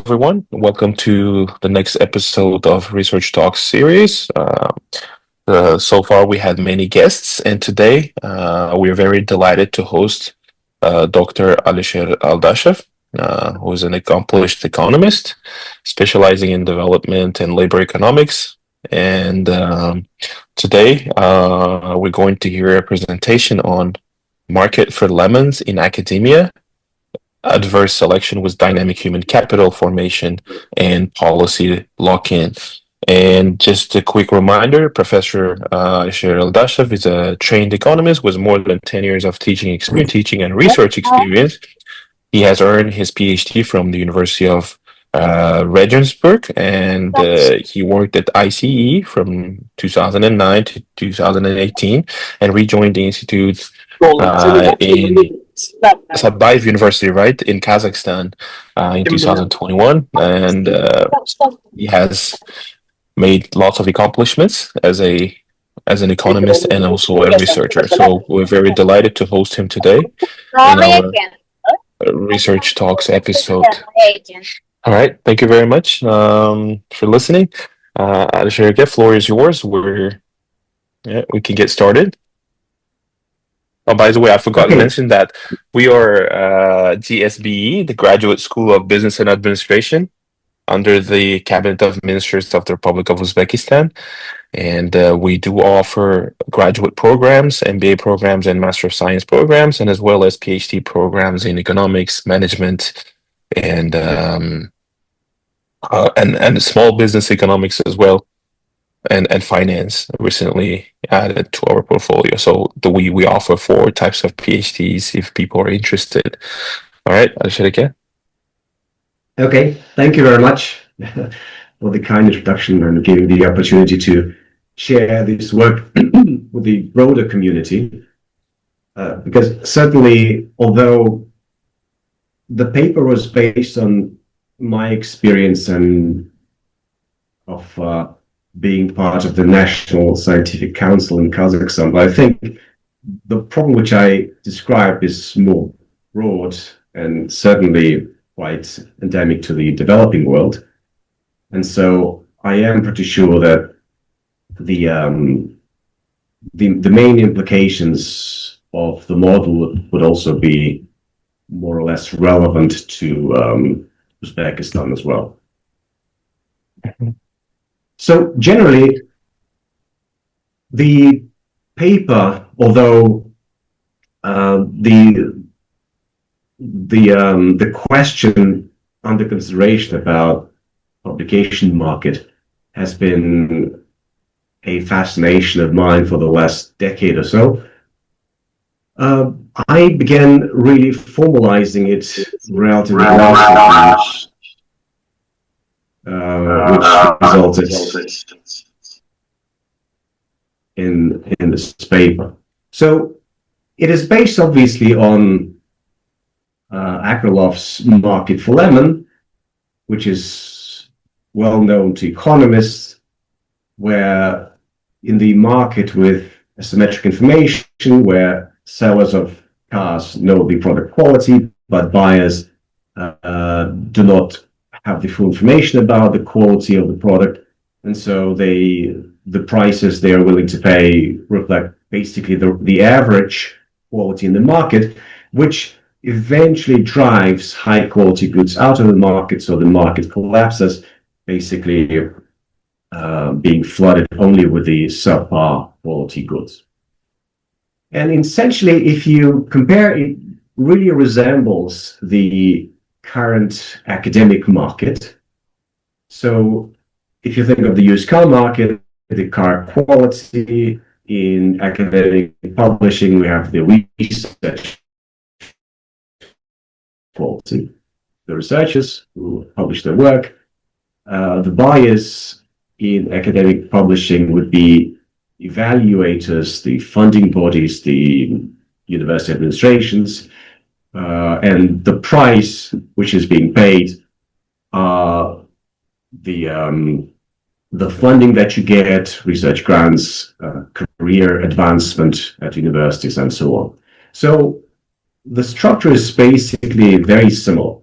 everyone. Welcome to the next episode of Research Talks series. So far, we had many guests, and today we are very delighted to host Dr. Alisher Aldashev, who is an accomplished economist specializing in development and labor economics. And today, we're going to hear a presentation on market for lemons in academia, adverse selection with dynamic human capital formation and policy lock-in. And just a quick reminder, Professor Alisher Aldashev is a trained economist with more than 10 years of teaching and research experience. He has earned his PhD from the University of Regensburg, and he worked at ICE from 2009 to 2018 and rejoined the institute in Satbayev University, right, in Kazakhstan in 2021. And he has made lots of accomplishments as an economist and also a researcher. So we're very delighted to host him today in our Research Talks episode. All right, thank you very much for listening. Alisher, the floor is yours. We can get started. Oh, by the way, I forgot to mention that we are GSBE, the Graduate School of Business and Administration, under the Cabinet of Ministers of the Republic of Uzbekistan. And we do offer graduate programs, MBA programs, and Master of Science programs, and as well as PhD programs in economics, management, and small business economics as well, and finance recently added to our portfolio. So we offer 4 types of PhDs if people are interested. All right, Alisher. Okay, thank you very much for the kind introduction and giving the opportunity to share this work with the broader community. Because certainly, although the paper was based on my experience and of being part of the National Scientific Council in Kazakhstan, but I think the problem which I describe is more broad and certainly quite endemic to the developing world. And so I am pretty sure that the main implications of the model would also be more or less relevant to Uzbekistan as well. So generally, the paper, although the question under consideration about publication market has been a fascination of mine for the last decade or so. I began really formalizing it relatively recently, which resulted in this paper. So it is based obviously on Akralov's market for lemon, which is well known to economists, where in the market with asymmetric information, where sellers of cars know the product quality, but buyers do not have the full information about the quality of the product, and so the prices they are willing to pay reflect basically the average quality in the market, which eventually drives high quality goods out of the market, so the market collapses, basically being flooded only with the subpar quality goods. And essentially, if you compare, it really resembles the current academic market. So if you think of the used car market, the car quality in academic publishing, we have the research quality, the researchers who publish their work. The buyers in academic publishing would be evaluators, the funding bodies, the university administrations, and the price which is being paid are the funding that you get, research grants, career advancement at universities, and so on. So the structure is basically very similar.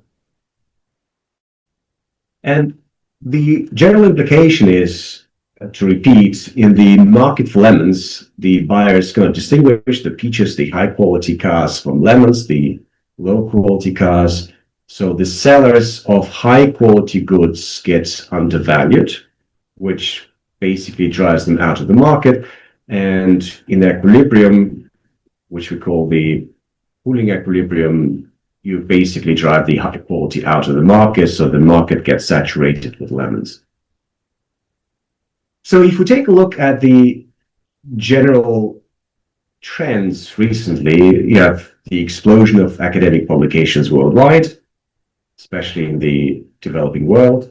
And the general implication is, to repeat, in the market for lemons, the buyer is going to distinguish the peaches, the high quality cars, from lemons, the low quality cars. So the sellers of high quality goods get undervalued, which basically drives them out of the market. And in equilibrium, which we call the pooling equilibrium, you basically drive the high quality out of the market, so the market gets saturated with lemons. So if we take a look at the general trends recently, you have the explosion of academic publications worldwide, especially in the developing world.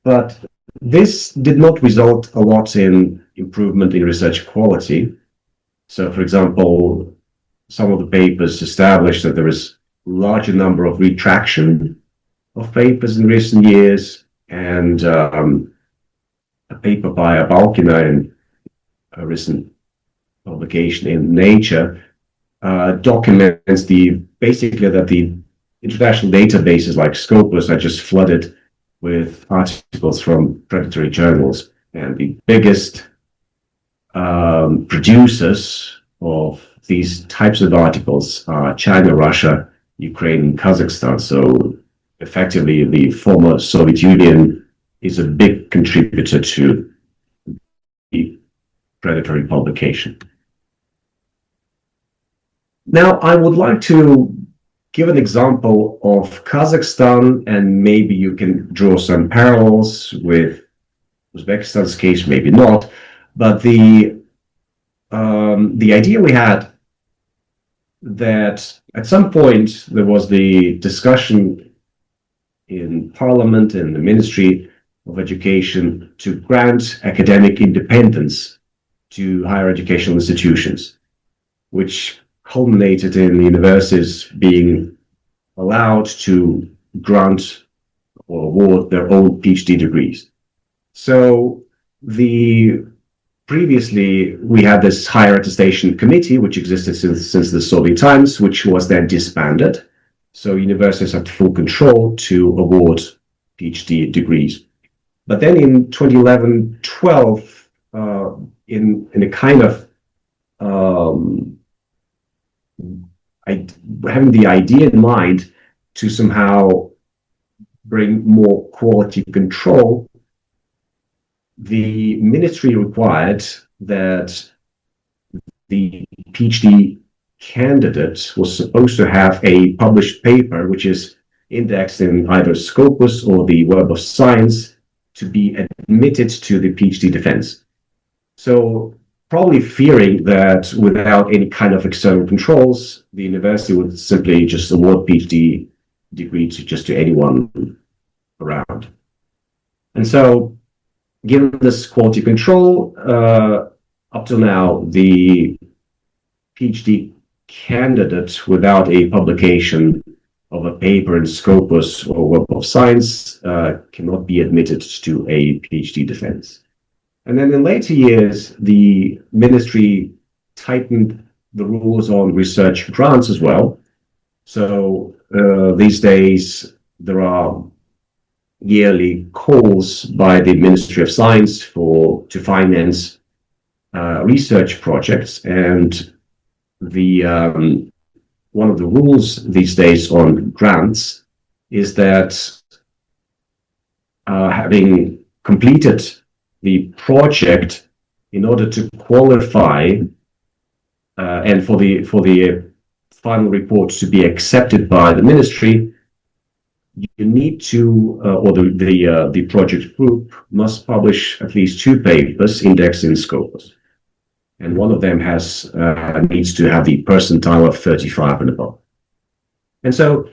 But this did not result a lot in improvement in research quality. So, for example, some of the papers established that there is a larger number of retraction of papers in recent years, and a paper by Abalkina in a recent publication in Nature documents basically that the international databases like Scopus are just flooded with articles from predatory journals, and the biggest producers of these types of articles are China, Russia, Ukraine, and Kazakhstan. So effectively, the former Soviet Union is a big contributor to the predatory publication. Now, I would like to give an example of Kazakhstan, and maybe you can draw some parallels with Uzbekistan's case, maybe not. But the idea we had that at some point there was the discussion in Parliament and the Ministry of Education to grant academic independence to higher educational institutions, which culminated in universities being allowed to grant or award their own PhD degrees. So previously we had this higher attestation committee, which existed since the Soviet times, which was then disbanded. So universities had full control to award PhD degrees. But then in 2011-12, in a kind of having the idea in mind to somehow bring more quality control, the ministry required that the PhD candidate was supposed to have a published paper, which is indexed in either Scopus or the Web of Science, to be admitted to the PhD defense. So probably fearing that without any kind of external controls, the university would simply just award PhD degree to anyone around. And so, given this quality control, up till now, the PhD candidate without a publication of a paper in Scopus or Web of Science cannot be admitted to a PhD defense. And then in later years, the ministry tightened the rules on research grants as well. So these days, there are yearly calls by the Ministry of Science to finance research projects, and one of the rules these days on grants is that having completed the project, in order to qualify and for the final report to be accepted by the ministry, you need to, or the project group must publish at least 2 papers indexed in Scopus, and one of them needs to have the percentile of 35 and above. And so,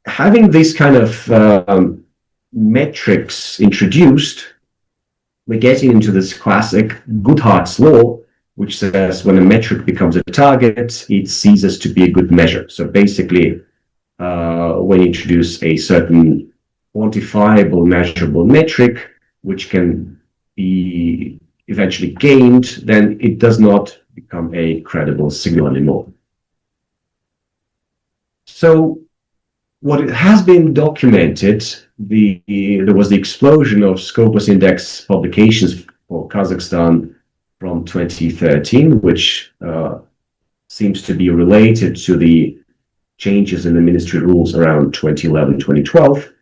having these kind of metrics introduced, we're getting into this classic Goodhart's law, which says when a metric becomes a target, it ceases to be a good measure. So basically, when you introduce a certain quantifiable, measurable metric, which can be eventually gained, then it does not become a credible signal anymore. So what it has been documented there was the explosion of Scopus Index publications for Kazakhstan from 2013, which seems to be related to the changes in the ministry rules around 2011, 2012.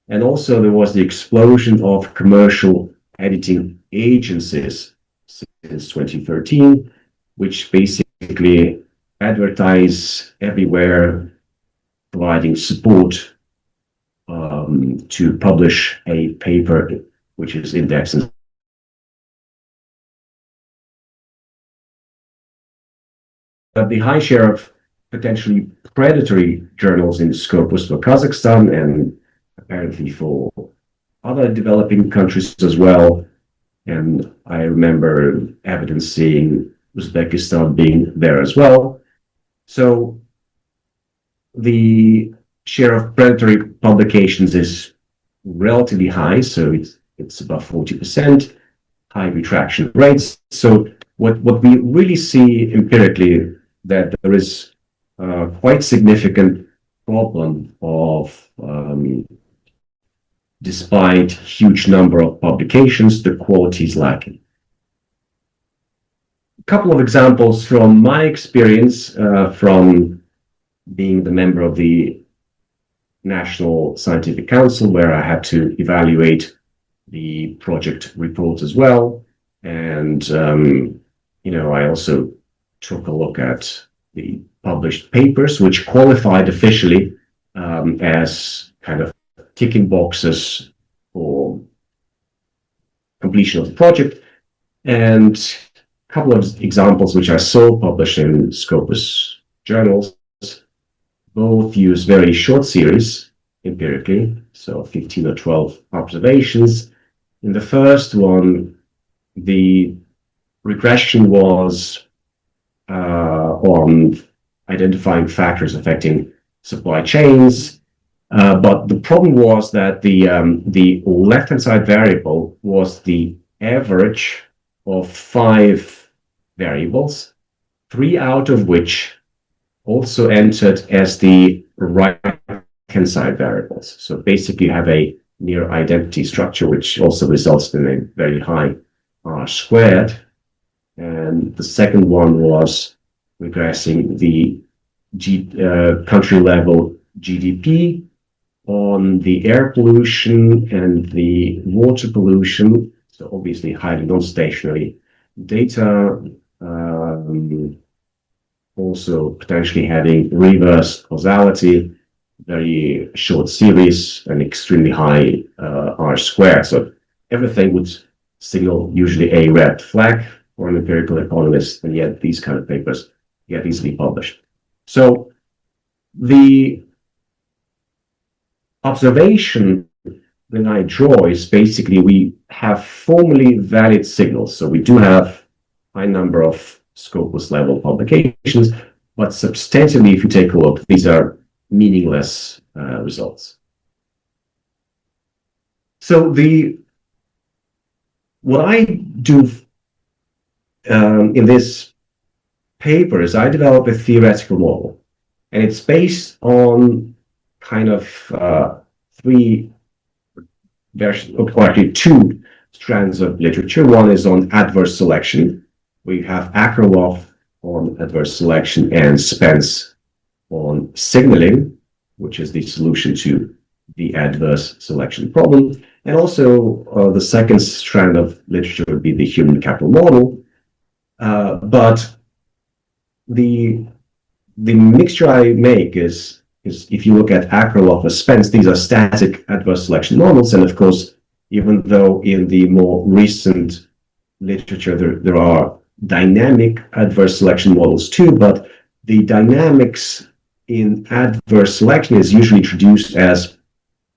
And also there was the explosion of commercial editing agencies since 2013, which basically advertise everywhere, providing support to publish a paper which is indexed. The high share of potentially predatory journals in Scopus for Kazakhstan and apparently for other developing countries as well. And I remember evidence seeing Uzbekistan being there as well. So the share of predatory publications is relatively high, so it's about 40%, high retraction rates. So what we really see empirically that there is quite significant problem of despite huge number of publications, the quality is lacking. A couple of examples from my experience from being the member of the National Scientific Council, where I had to evaluate the project reports as well. And, I also took a look at the published papers, which qualified officially as kind of ticking boxes for completion of the project. And a couple of examples which I saw published in Scopus journals, both use very short series empirically, so 15 or 12 observations. In the first one, the regression was on identifying factors affecting supply chains, but the problem was that the left-hand side variable was the average of 5 variables, 3 out of which also entered as the right-hand side variables. So basically you have a near identity structure, which also results in a very high R squared. And the second one was regressing the country level GDP on the air pollution and the water pollution. So obviously highly non-stationary data, also potentially having reverse causality, very short series, and extremely high R squared. So everything would signal usually a red flag for an empirical economist, and yet these kind of papers get easily published. So the observation that I draw is basically we have formally valid signals. So we do have high number of Scopus level publications, but substantially, if you take a look, these are meaningless results. So what I do in this paper is I develop a theoretical model, and it's based on kind of 3 versions, or actually 2 strands of literature. One is on adverse selection. We have Akrolov on adverse selection and Spence on signaling, which is the solution to the adverse selection problem. And also the second strand of literature would be the human capital model. But the mixture I make is if you look at Akrolov or Spence, these are static adverse selection models. And of course, even though in the more recent literature there are dynamic adverse selection models too, but the dynamics in adverse selection is usually introduced as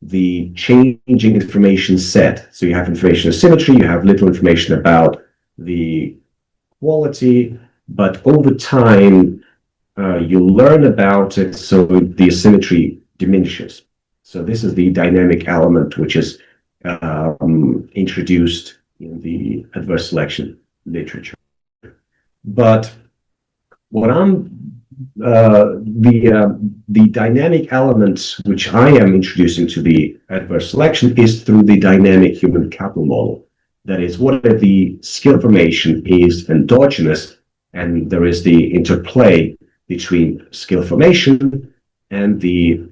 the changing information set. So you have information asymmetry, you have little information about the quality, but over time you learn about it, so the asymmetry diminishes. So this is the dynamic element which is introduced in the adverse selection literature. But what I'm the dynamic element which I am introducing to the adverse selection is through the dynamic human capital model. That is, what if the skill formation is endogenous and there is the interplay between skill formation and the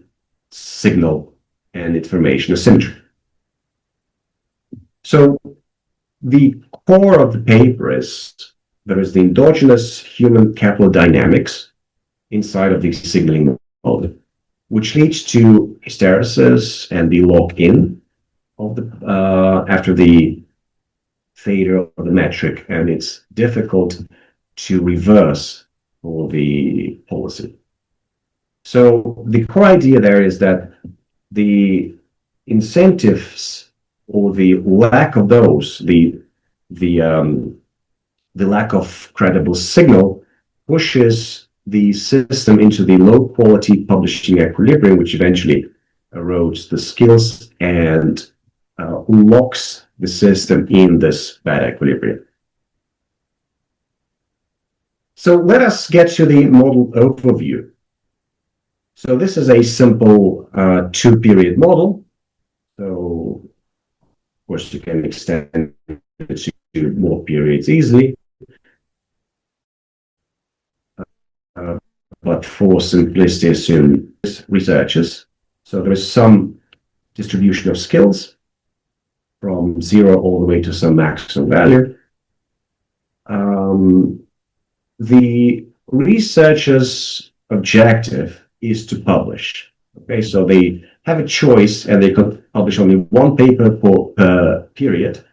signal and information asymmetry. So the core of the paper is there is the endogenous human capital dynamics inside of the signaling mode, which leads to hysteresis and the lock-in of the after the failure of the metric, and it's difficult to reverse for the policy. So the core idea there is that the incentives or the lack of those, the lack of credible signal pushes the system into the low quality publishing equilibrium, which eventually erodes the skills and locks the system in this bad equilibrium. So let us get to the model overview. So this is a simple two-period model. So of course you can extend it to more periods easily. But for simplicity, assume researchers. So there is some distribution of skills from 0 all the way to some maximum value. The researcher's objective is to publish. Okay, so they have a choice and they could publish only one paper per period.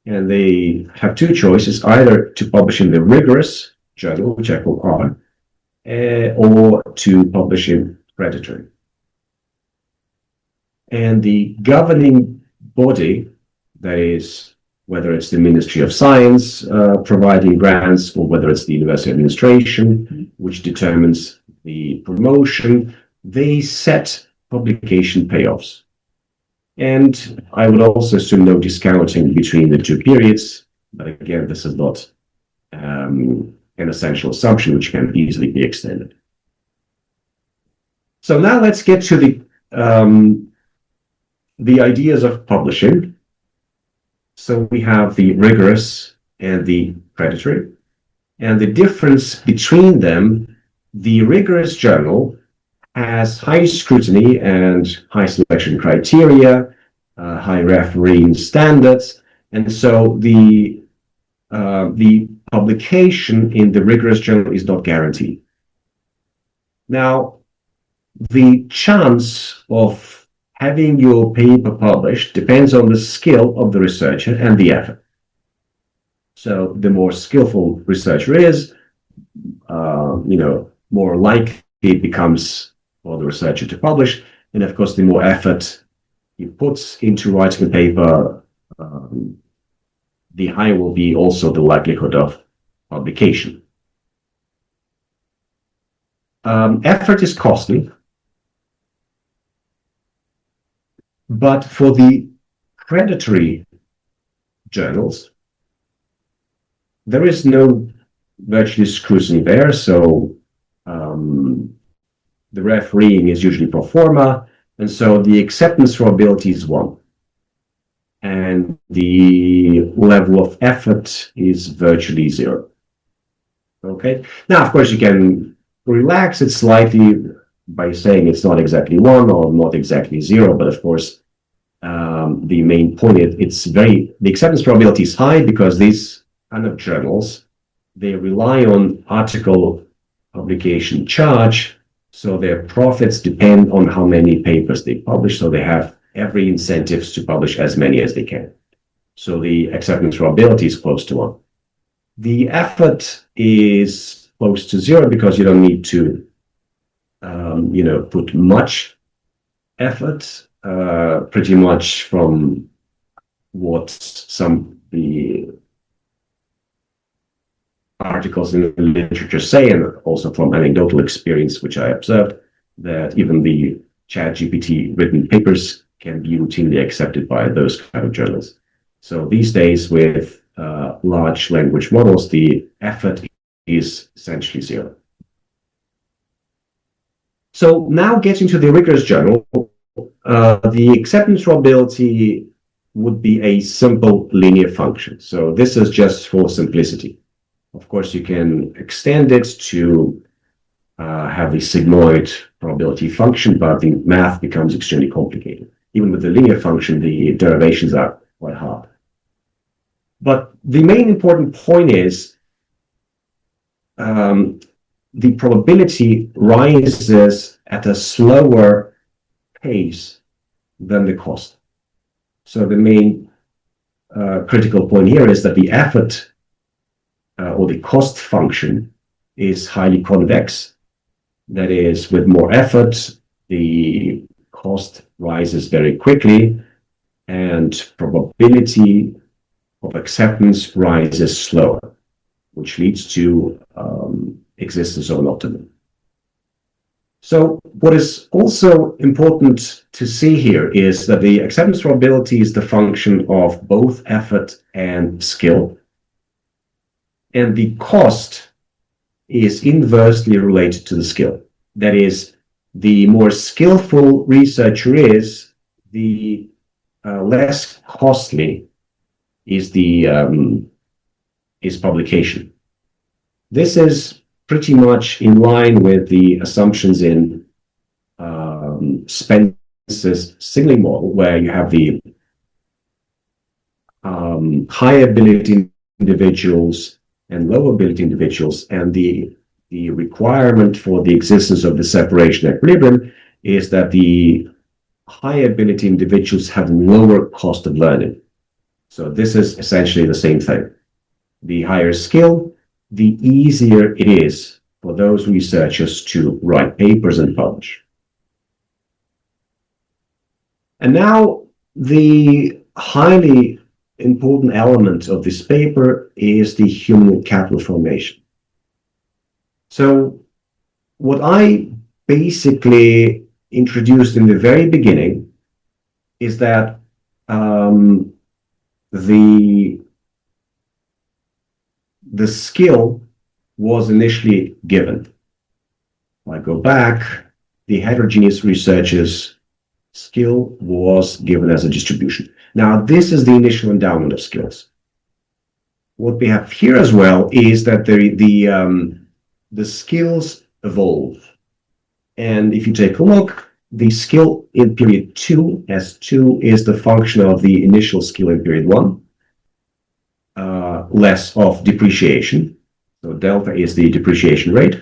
And they have two choices, either to publish in the rigorous journal, which I call R, or to publish in predatory. And the governing body, that is, whether it's the Ministry of Science providing grants, or whether it's the University Administration, which determines the promotion, they set publication payoffs. And I would also assume no discounting between the two periods, but again, this is not an essential assumption which can easily be extended. So now let's get to the ideas of publishing. So we have the rigorous and the predatory, and the difference between them, the rigorous journal has high scrutiny and high selection criteria, high refereeing standards, and so the publication in the rigorous journal is not guaranteed. Now, the chance of having your paper published depends on the skill of the researcher and the effort. So the more skillful researcher is, more likely it becomes for the researcher to publish. And of course, the more effort he puts into writing a paper, the higher will be also the likelihood of publication. Effort is costly, but for the predatory journals, there is no virtually scrutiny there. So the refereeing is usually pro forma, and so the acceptance probability is 1. And the level of effort is virtually 0. Okay. Now, of course, you can relax it slightly by saying it's not exactly 1 or not exactly 0, but of course, the main point is the acceptance probability is high because these kind of journals, they rely on article publication charge, so their profits depend on how many papers they publish, so they have every incentive to publish as many as they can. So the acceptance probability is close to 1. The effort is close to 0 because you don't need to, put much effort, pretty much from what the articles in the literature say, and also from anecdotal experience, which I observed, that even the ChatGPT written papers can be routinely accepted by those kind of journals. So these days with large language models, the effort is essentially 0. So now getting to the rigorous journal, the acceptance probability would be a simple linear function. So this is just for simplicity. Of course, you can extend it to have a sigmoid probability function, but the math becomes extremely complicated. Even with the linear function, the derivations are quite hard. But the main important point is the probability rises at a slower pace than the cost. So the main critical point here is that the effort or the cost function is highly convex. That is, with more effort, the cost rises very quickly, and probability of acceptance rises slower, which leads to existence of an optimum. So what is also important to see here is that the acceptance probability is the function of both effort and skill, and the cost is inversely related to the skill. That is, the more skillful researcher is, the less costly is the is publication. This is pretty much in line with the assumptions in Spencer's signaling model, where you have the high ability individuals and low ability individuals, and the requirement for the existence of the separation equilibrium is that the high ability individuals have lower cost of learning. So this is essentially the same thing. The higher skill, the easier it is for those researchers to write papers and publish. And now the highly important element of this paper is the human capital formation. So what I basically introduced in the very beginning is that the skill was initially given. If I go back, the heterogeneous researchers' skill was given as a distribution. Now, this is the initial endowment of skills. What we have here as well is that the skills evolve. And if you take a look, the skill in period 2, S2, is the function of the initial skill in period 1, less of depreciation. So delta is the depreciation rate,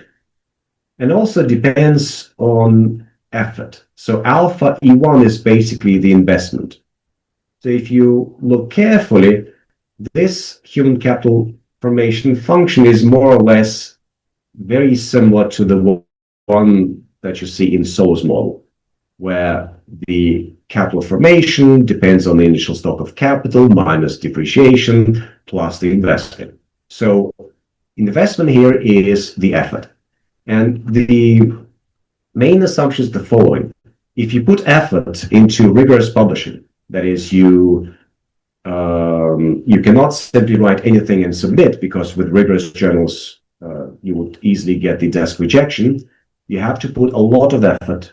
and also depends on effort. So alpha E1 is basically the investment. So if you look carefully, this human capital formation function is more or less very similar to the one that you see in So's model, where the capital formation depends on the initial stock of capital minus depreciation plus the investment. So investment here is the effort. And the main assumption is the following. If you put effort into rigorous publishing, that is, you cannot simply write anything and submit, because with rigorous journals, you would easily get the desk rejection. You have to put a lot of effort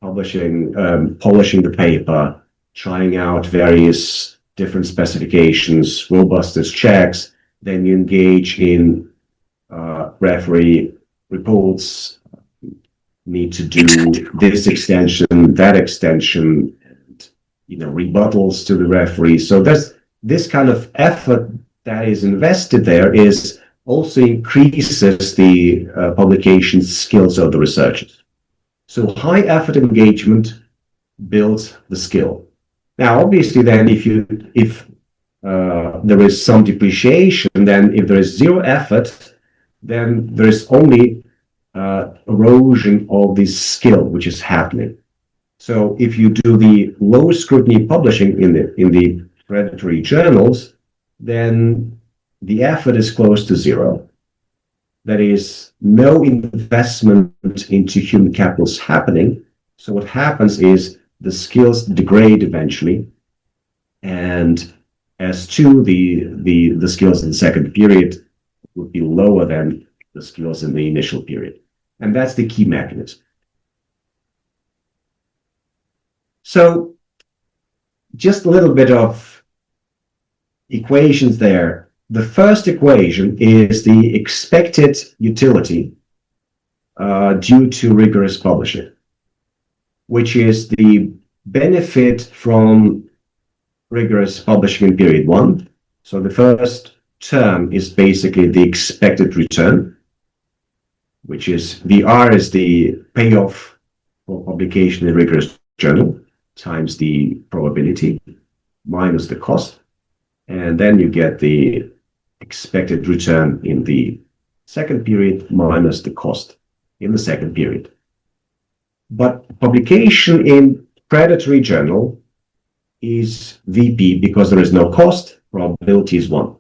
publishing, polishing the paper, trying out various different specifications, robustness checks. Then you engage in referee reports, need to do this extension, that extension, and rebuttals to the referee. So there's this kind of effort that is invested there is also increases the publication skills of the researchers. So high effort engagement builds the skill. Now, obviously, then if there is some depreciation, then if there is zero effort, then there is only erosion of this skill which is happening. So if you do the low scrutiny publishing in the predatory journals, then the effort is close to zero. That is, no investment into human capital is happening. So what happens is the skills degrade eventually, and as to the skills in the second period would be lower than the skills in the initial period. And that's the key mechanism. So just a little bit of equations there. The first equation is the expected utility due to rigorous publishing, which is the benefit from rigorous publishing in period one. So the first term is basically the expected return, which is VR is the payoff for publication in rigorous journal times the probability minus the cost. And then you get the expected return in the second period minus the cost in the second period. But publication in predatory journal is VP because there is no cost, probability is 1.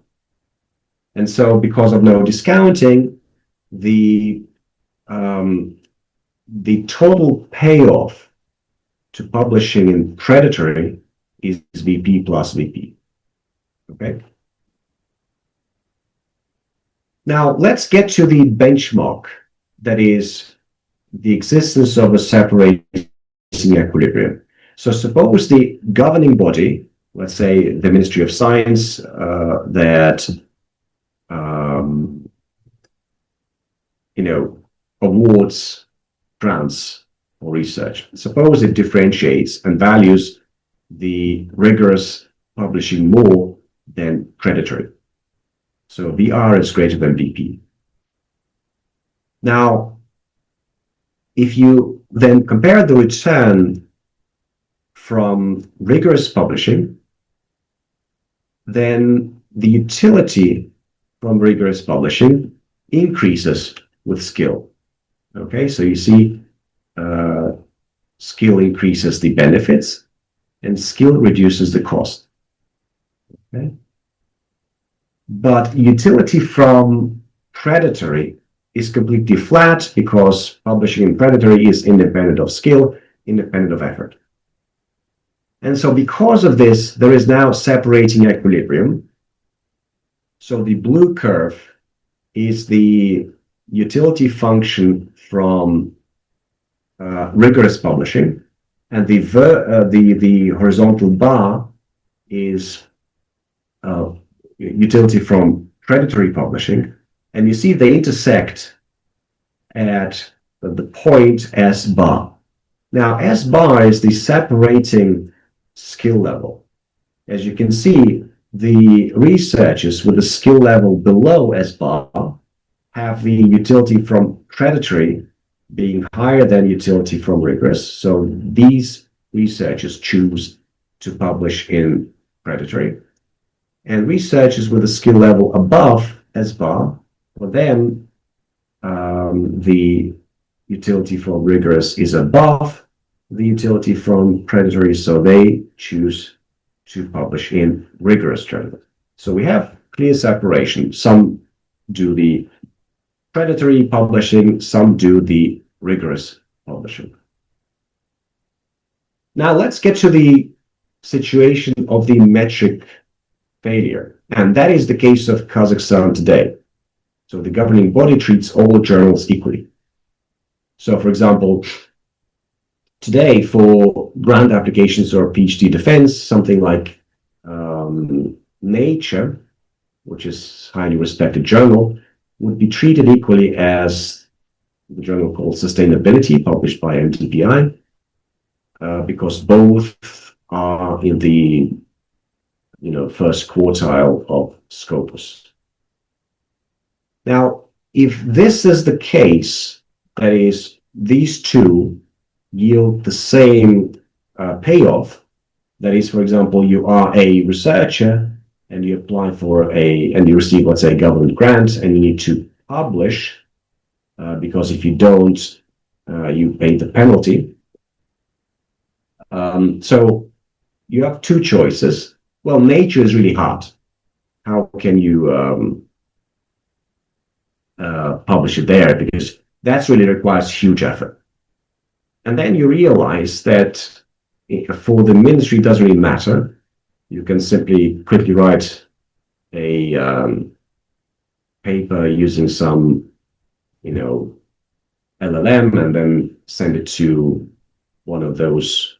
And so because of no discounting, the total payoff to publishing in predatory is VP plus VP. Okay. Now let's get to the benchmark, that is the existence of a separating equilibrium. So suppose the governing body, let's say the Ministry of Science, that awards grants for research. Suppose it differentiates and values the rigorous publishing more than predatory. So VR is greater than VP. Now, if you then compare the return from rigorous publishing, then the utility from rigorous publishing increases with skill. Okay, so you see skill increases the benefits and skill reduces the cost. Okay. But utility from predatory is completely flat because publishing in predatory is independent of skill, independent of effort. And so because of this, there is now separating equilibrium. So the blue curve is the utility function from rigorous publishing, and the horizontal bar is utility from predatory publishing, and you see they intersect at the point S bar. Now, S bar is the separating skill level. As you can see, the researchers with a skill level below S bar have the utility from predatory being higher than utility from rigorous. So these researchers choose to publish in predatory. And researchers with a skill level above S bar, for them, the utility from rigorous is above the utility from predatory, so they choose to publish in rigorous journal. So we have clear separation. Some do the predatory publishing, some do the rigorous publishing. Now let's get to the situation of the metric failure, and that is the case of Kazakhstan today. So the governing body treats all journals equally. So for example, today for grant applications or PhD defense, something like Nature, which is a highly respected journal, would be treated equally as the journal called Sustainability, published by MDPI, because both are in the first quartile of Scopus. Now, if this is the case, that is, these two yield the same payoff, that is, for example, you are a researcher and you apply for and you receive, let's say, a government grant, and you need to publish, because if you don't, you pay the penalty. So you have two choices. Well, Nature is really hard. How can you publish it there? Because that really requires huge effort. And then you realize that for the ministry, it doesn't really matter. You can simply quickly write a paper using some, LLM, and then send it to one of those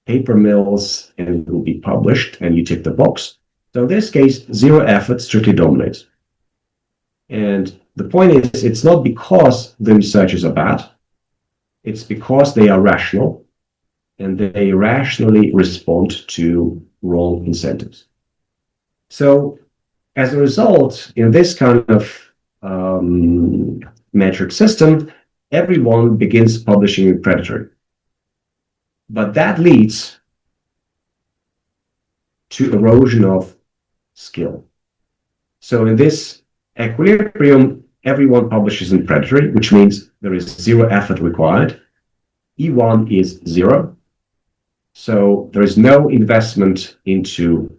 paper mills, and it will be published, and you tick the box. So in this case, zero effort strictly dominates. And the point is, it's not because the researchers are bad, it's because they are rational, and they rationally respond to wrong incentives. So as a result, in this kind of metric system, everyone begins publishing in predatory. But that leads to erosion of skill. So in this equilibrium, everyone publishes in predatory, which means there is zero effort required. E1 is zero. So there is no investment into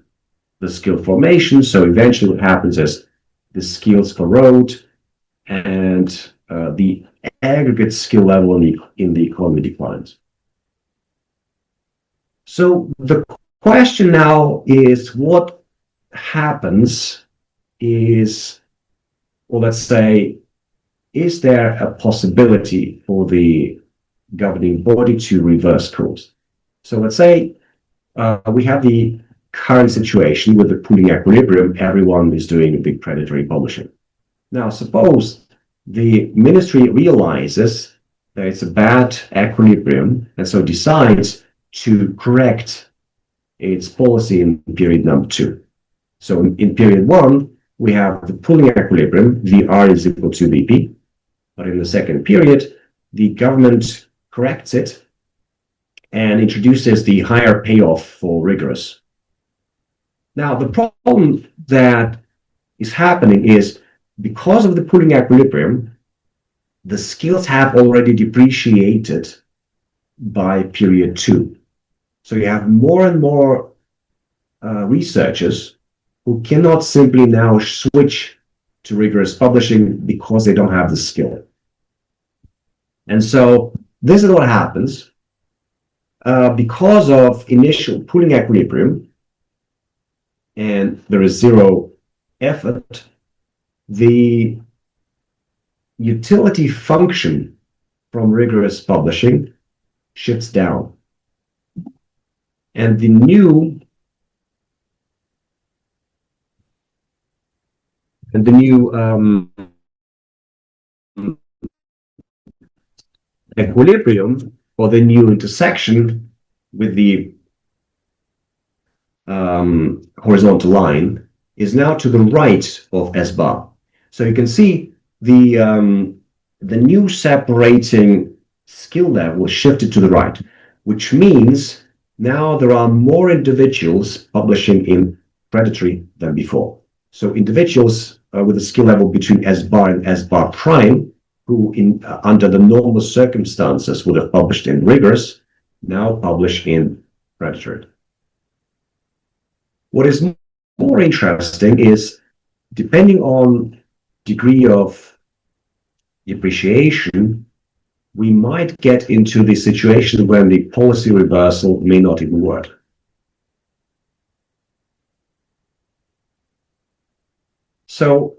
the skill formation. So eventually what happens is the skills corrode and the aggregate skill level in the economy declines. So the question now is, what happens is, well, let's say, is there a possibility for the governing body to reverse course? So let's say we have the current situation with the pooling equilibrium. Everyone is doing big predatory publishing. Now, suppose the ministry realizes that it's a bad equilibrium and so decides to correct its policy in period number 2. So in period 1, we have the pooling equilibrium, VR is equal to VP. But in the second period, the government corrects it and introduces the higher payoff for rigorous. Now, the problem that is happening is, because of the pooling equilibrium, the skills have already depreciated by period 2. So you have more and more researchers who cannot simply now switch to rigorous publishing because they don't have the skill. And so this is what happens. Because of initial pooling equilibrium, and there is zero effort, the utility function from rigorous publishing shifts down. And the new equilibrium, or the new intersection with the horizontal line, is now to the right of S bar. So you can see the new separating skill level shifted to the right, which means now there are more individuals publishing in predatory than before. So individuals with a skill level between S bar and S bar prime, who under the normal circumstances would have published in rigorous, now publish in predatory. What is more interesting is, depending on degree of depreciation, we might get into the situation when the policy reversal may not even work. So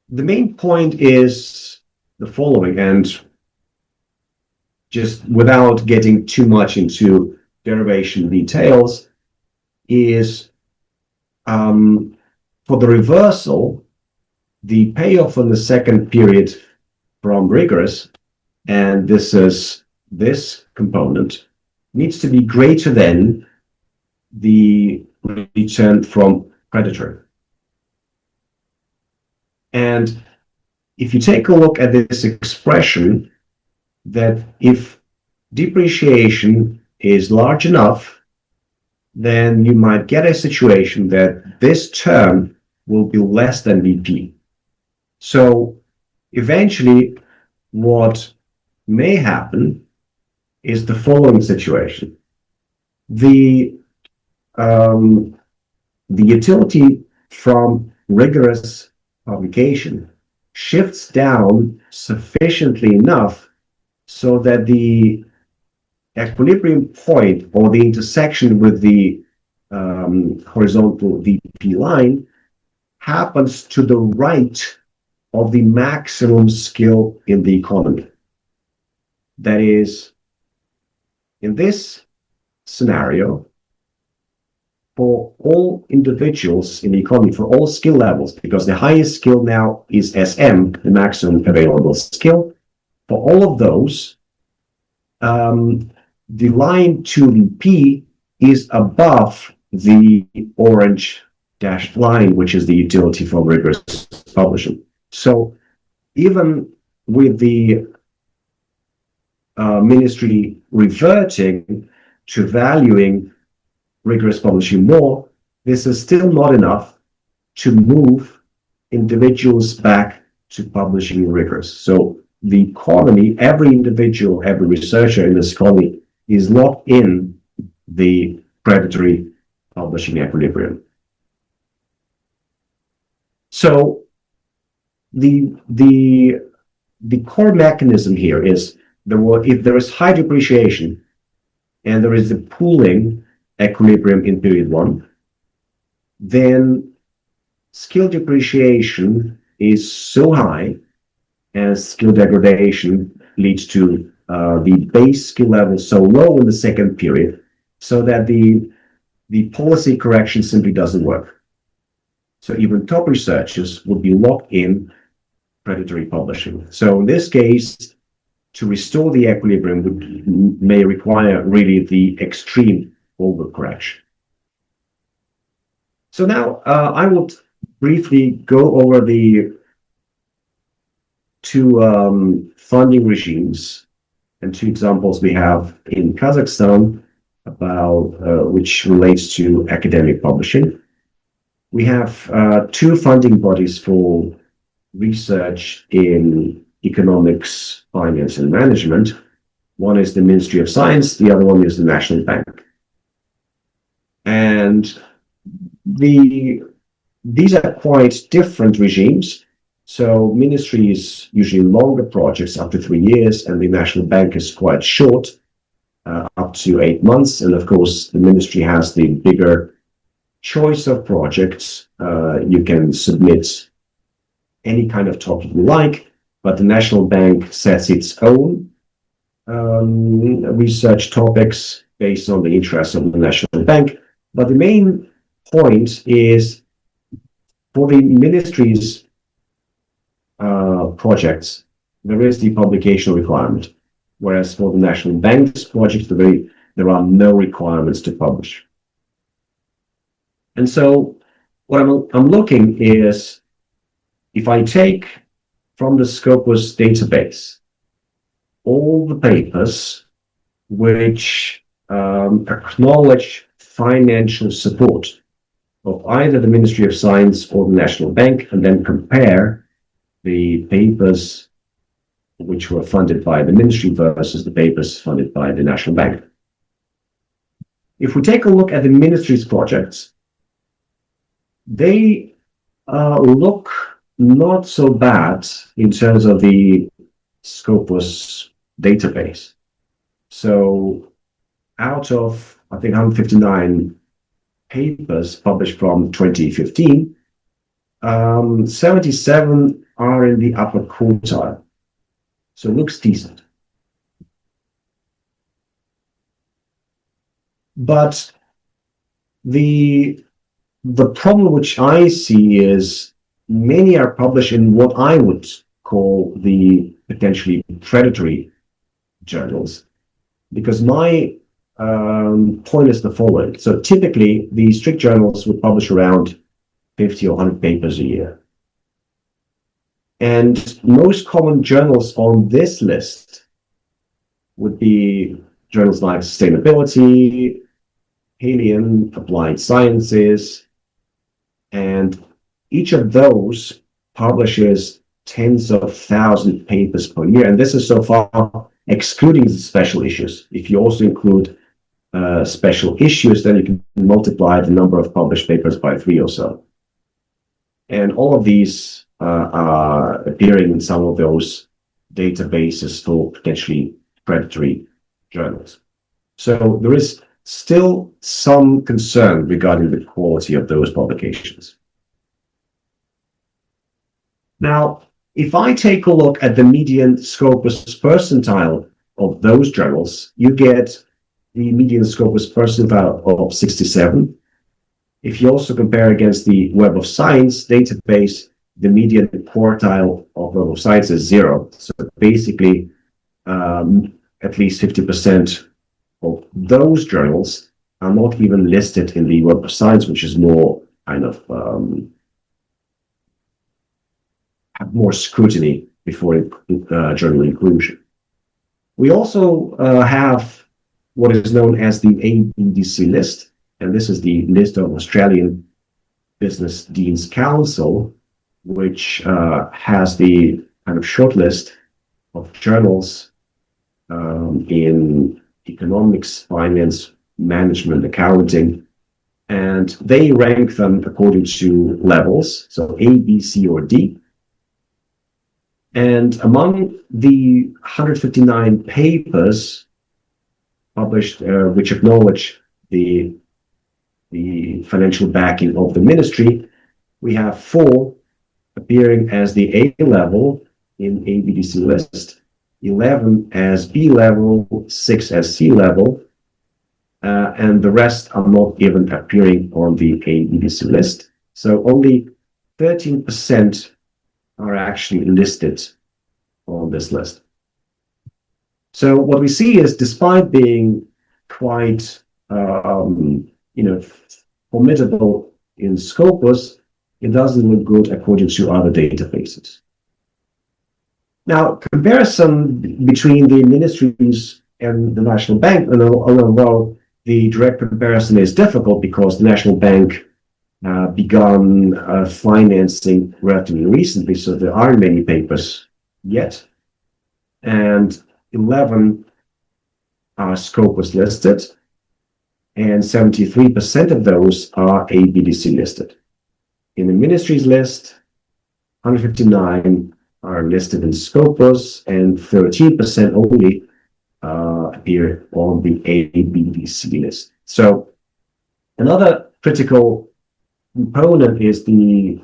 the main point is the following, and just without getting too much into derivation details, is for the reversal, the payoff in the second period from rigorous, and this is this component, needs to be greater than the return from predatory. And if you take a look at this expression, that if depreciation is large enough, then you might get a situation that this term will be less than VP. So eventually, what may happen is the following situation. The utility from rigorous publication shifts down sufficiently enough so that the equilibrium point, or the intersection with the horizontal VP line, happens to the right of the maximum skill in the economy. That is, In this scenario, for all individuals in the economy, for all skill levels, because the highest skill now is SM, the maximum available skill, for all of those, the line to the P is above the orange dashed line, which is the utility for rigorous publishing. So even with the ministry reverting to valuing rigorous publishing more, this is still not enough to move individuals back to publishing rigorous. So the economy, every individual, every researcher in this economy is locked in the predatory publishing equilibrium. So the core mechanism here is if there is high depreciation and there is a pooling equilibrium in period one, then skill depreciation is so high and skill degradation leads to the base skill level so low in the second period, so that the policy correction simply doesn't work. So even top researchers would be locked in predatory publishing. So in this case, to restore the equilibrium may require really the extreme overcorrection. So now I will briefly go over the two funding regimes and two examples we have in Kazakhstan about which relates to academic publishing. We have two funding bodies for research in economics, finance, and management. One is the Ministry of Science, the other one is the National Bank. And these are quite different regimes. So ministry is usually longer projects, up to 3 years, and the National Bank is quite short, up to 8 months. And of course, the ministry has the bigger choice of projects. You can submit any kind of topic you like, but the National Bank sets its own research topics based on the interests of the National Bank. But the main point is for the ministry's projects, there is the publication requirement, whereas for the National Bank's projects, there are no requirements to publish. And so what I'm looking is, if I take from the Scopus database all the papers which acknowledge financial support of either the Ministry of Science or the National Bank, and then compare the papers which were funded by the ministry versus the papers funded by the National Bank. If we take a look at the ministry's projects, they look not so bad in terms of the Scopus database. So out of, I think, 159 papers published from 2015, 77 are in the upper quartile. So it looks decent. But the problem which I see is many are published in what I would call the potentially predatory journals, because my point is the following. So typically, the strict journals would publish around 50 or 100 papers a year. And most common journals on this list would be journals like Sustainability, Alien, Applied Sciences, and each of those publishes tens of thousands of papers per year. And this is so far excluding the special issues. If you also include special issues, then you can multiply the number of published papers by 3 or so. And all of these are appearing in some of those databases for potentially predatory journals. So there is still some concern regarding the quality of those publications. Now, if I take a look at the median Scopus percentile of those journals, you get the median Scopus percentile of 67. If you also compare against the Web of Science database, the median quartile of Web of Science is 0. So basically, at least 50% of those journals are not even listed in the Web of Science, which is more kind of have more scrutiny before journal inclusion. We also have what is known as the ABDC list, and this is the list of Australian Business Deans Council, which has the kind of short list of journals in economics, finance, management, accounting, and they rank them according to levels, so A, B, C, or D. And among the 159 papers published, which acknowledge the financial backing of the ministry, we have 4 appearing as the A level in ABDC list, 11 as B level, 6 as C level, and the rest are not even appearing on the ABDC list. So only 13% are actually listed on this list. So what we see is, despite being quite formidable in Scopus, it doesn't look good according to other databases. Now, comparison between the ministries and the National Bank, although the direct comparison is difficult because the National Bank begun financing relatively recently, so there aren't many papers yet, and 11 are Scopus listed, and 73% of those are ABDC listed. In the ministries list, 159 are listed in Scopus, and 13% only appear on the ABDC list. So another critical component is the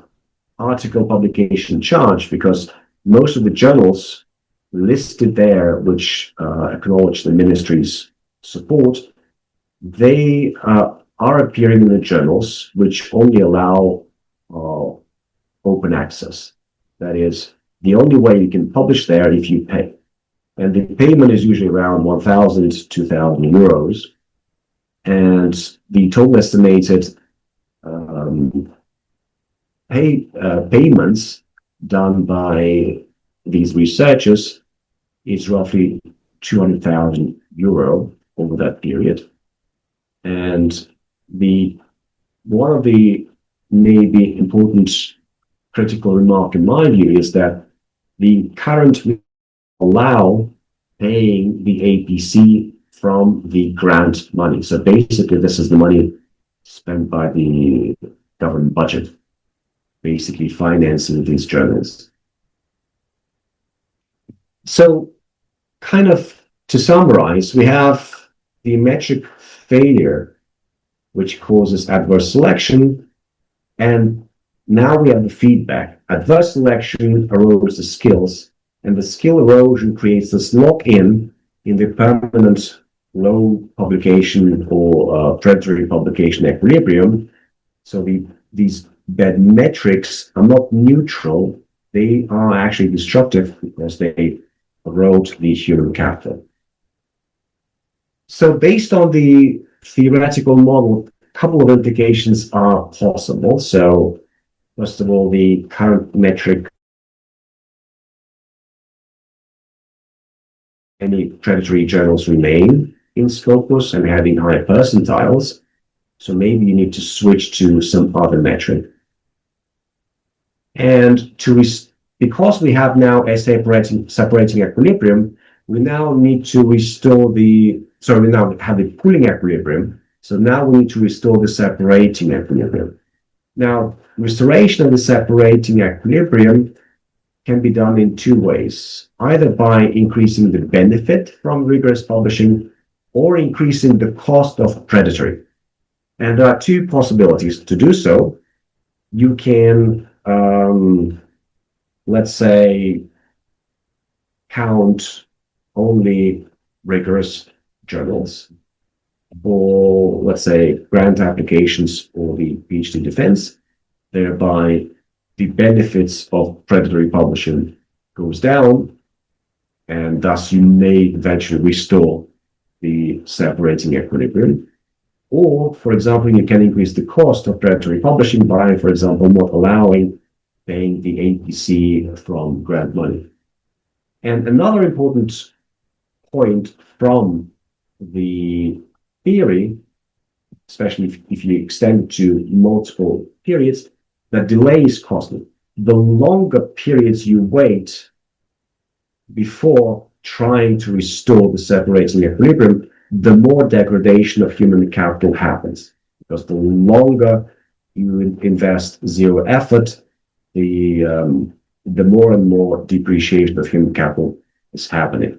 article publication charge, because most of the journals listed there, which acknowledge the ministry's support, they are appearing in the journals which only allow open access. That is, the only way you can publish there if you pay. And the payment is usually around 1,000 to 2,000 euros. And the total estimated payments done by these researchers is roughly 200,000 euro over that period. And one of the maybe important critical remark in my view is that the current allow paying the APC from the grant money. So basically, this is the money spent by the government budget, basically financing these journals. So, kind of to summarize, we have the metric failure, which causes adverse selection, and now we have the feedback. Adverse selection erodes the skills, and the skill erosion creates this lock-in in the permanent low publication or predatory publication equilibrium. So these bad metrics are not neutral, they are actually destructive because they erode the human capital. So based on the theoretical model, a couple of implications are possible. So first of all, the current metric, any predatory journals remain in Scopus and having higher percentiles. So maybe you need to switch to some other metric. And because we have now a separating equilibrium, we now need to restore we now have the pooling equilibrium. So now we need to restore the separating equilibrium. Now, restoration of the separating equilibrium can be done in 2 ways, either by increasing the benefit from rigorous publishing or increasing the cost of predatory. And there are 2 possibilities to do so. You can, let's say, count only rigorous journals, for, let's say, grant applications or the PhD defense, thereby the benefits of predatory publishing goes down, and thus you may eventually restore the separating equilibrium. Or, for example, you can increase the cost of predatory publishing by, for example, not allowing paying the APC from grant money. And another important point from the theory, especially if you extend to multiple periods, that delay is costly. The longer periods you wait before trying to restore the separating equilibrium, the more degradation of human capital happens. Because the longer you invest zero effort, the more and more depreciation of human capital is happening.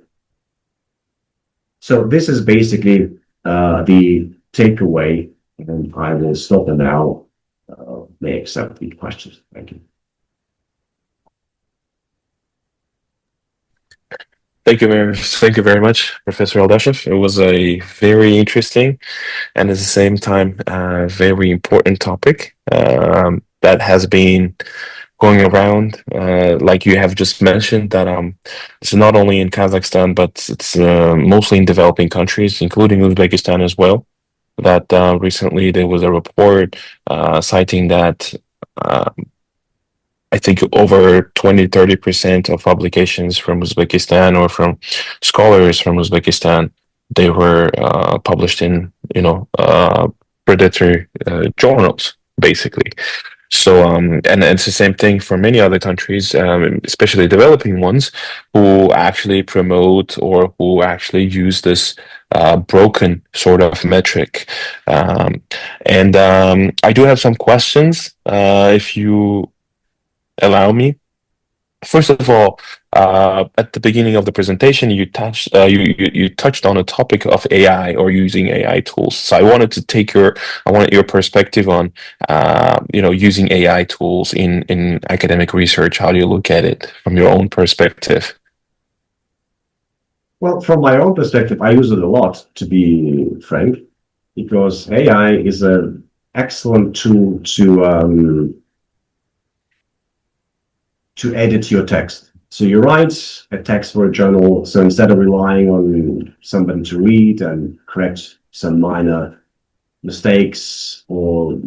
So this is basically the takeaway, and I will stop now. May accept the questions. Thank you. Thank you very much, Professor Aldashev. It was a very interesting and at the same time very important topic that has been going around, like you have just mentioned, that it's not only in Kazakhstan, but it's mostly in developing countries, including Uzbekistan as well. That recently there was a report citing that I think over 20-30% of publications from Uzbekistan or from scholars from Uzbekistan, they were published in, predatory journals, basically. So, and it's the same thing for many other countries, especially developing ones, who actually promote or who actually use this broken sort of metric. And I do have some questions, if you allow me. First of all, at the beginning of the presentation, you touched on a topic of AI or using AI tools. So I wanted your perspective on using AI tools in academic research. How do you look at it from your own perspective? Well, from my own perspective, I use it a lot, to be frank, because AI is an excellent tool to edit your text. So you write a text for a journal. So instead of relying on somebody to read and correct some minor mistakes, or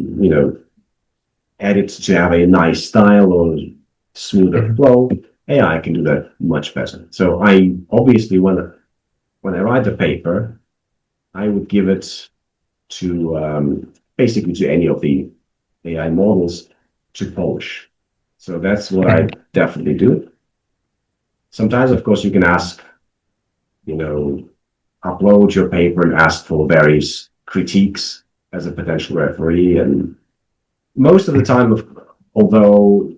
edit to have a nice style or smoother flow, AI can do that much better. So I obviously, when I write a paper, I would give it to basically to any of the AI models to polish. So that's what I definitely do. Sometimes, of course, you can ask, upload your paper and ask for various critiques as a potential referee. And most of the time, although,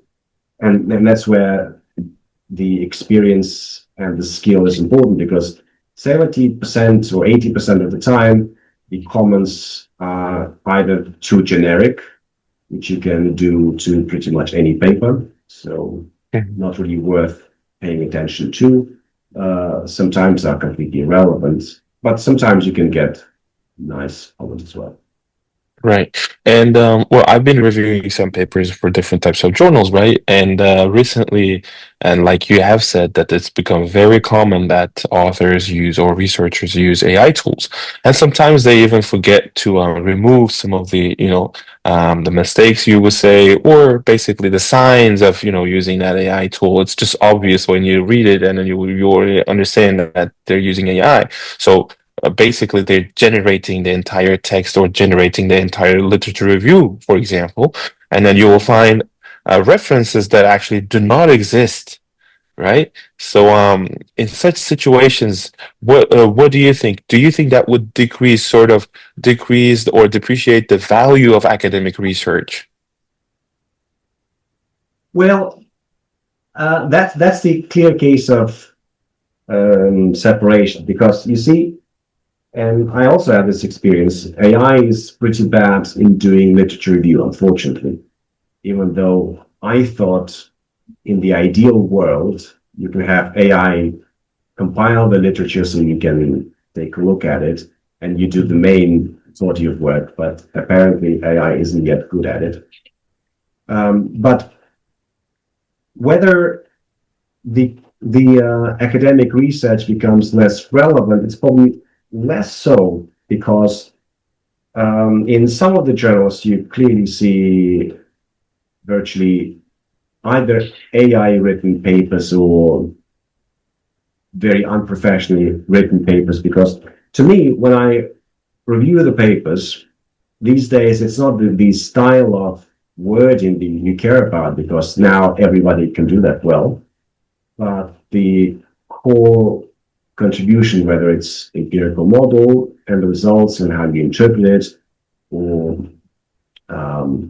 and that's where the experience and the skill is important, because 70% or 80% of the time, the comments are either too generic, which you can do to pretty much any paper, so not really worth paying attention to. Sometimes are completely irrelevant, but sometimes you can get nice comments as well. Right. And well, I've been reviewing some papers for different types of journals, right? And recently, and like you have said, that it's become very common that authors use or researchers use AI tools. And sometimes they even forget to remove some of the mistakes you would say, or basically the signs of, using that AI tool. It's just obvious when you read it, and then you already understand that they're using AI. So basically they're generating the entire text or generating the entire literature review, for example, and then you will find references that actually do not exist, right? So in such situations, what do you think? Do you think that would decrease or depreciate the value of academic research? Well, that's the clear case of separation, because you see, and I also have this experience, AI is pretty bad in doing literature review, unfortunately, even though I thought in the ideal world, you can have AI compile the literature so you can take a look at it and you do the main body of work, but apparently AI isn't yet good at it. But whether the academic research becomes less relevant, it's probably less so because in some of the journals you clearly see virtually either AI written papers or very unprofessionally written papers. Because to me, when I review the papers these days, it's not the style of wording that you care about, because now everybody can do that well, but the core contribution, whether it's empirical model and the results and how you interpret it, or